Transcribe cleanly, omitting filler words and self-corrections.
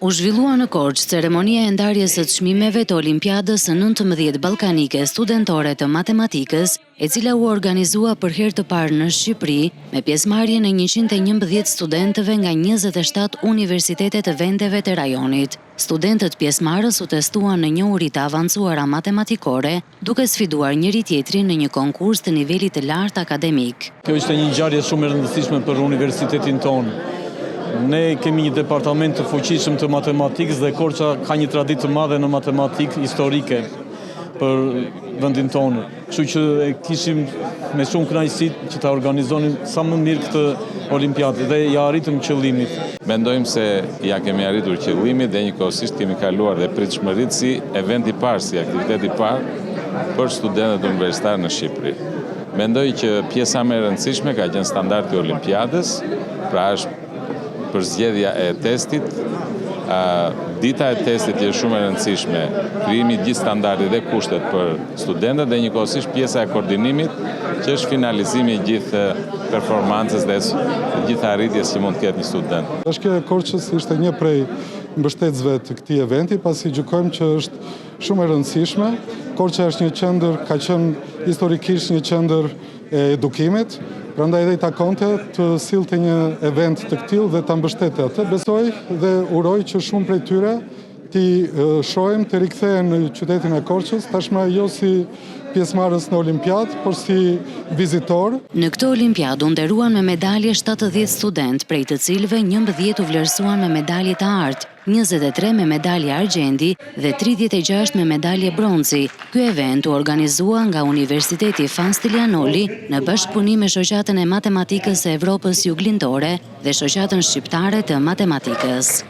U zhvillua në Korçë ceremonia e ndarjes së çmimeve të Olimpiadës së 19 ballkanike studentore të matematikës, e cila u organizua për herë të parë në Shqipëri, me pjesëmarrjen e 111 studentëve nga 27 universitete të vendeve të rajonit. Studentët pjesëmarrës u testuan në njohuri të avancuara matematikore, duke sfiduar njëri tjetrin në një konkurs të nivelit të lartë akademik. Kjo ishte një ngjarje shumë e rëndësishme për universitetin tonë. Ne kemi një departament të fuqishëm të matematikës dhe Korça ka një traditë të madhe në matematikë historike për vendin tonë. Kështu që e kishim me shumë kënaqësi që ta organizonim sa më mirë këtë olimpiadë dhe ja arritëm qëllimit. Mendojmë se ja kemi arritur qëllimit dhe njëkohësisht kemi kaluar dhe pritshmëritë si event i parë, si aktivitet i parë për studentët universitarë në Shqipëri. Mendoj që pjesa më e rëndësishme ka qenë standardi i olimpiadës, pra është për zgjedhja e testit. Dita e testit është shumë e rëndësishme, krijimi i gjithë standardit dhe kushtet për studentët dhe njëkohësisht pjesa e koordinimit, që është finalizimi i gjithë performancës dhe gjithë arritjes që mund të ketë një student. Bashkia e Korçës ishte një prej mbështetësve të këtij eventi, pasi gjykojmë që është shumë e rëndësishme. Korça është një qendër, ka qenë historikisht një qendër e edukimit, prandaj dhe i takonte të sillte një event të tillë dhe ta mbështete atë. Besoj dhe uroj që shumë prej tyre ti shohim të rikthehen në qytetin e Korçës, tashmë jo si pjesëmarrës në olimpiadë, por si vizitor. Në këtë olimpiadë u nderuan me medalje 70 student, prej të cilëve 11 u vlerësuan me medalje të artë, 23 me medalje argjendi dhe 36 me medalje bronzi. Ky event u organizua nga Universiteti Fan Stilianoli në bashkëpunim me Shoqatën e Matematikës së Evropës Juglindore dhe Shoqatën Shqiptare të Matematikës.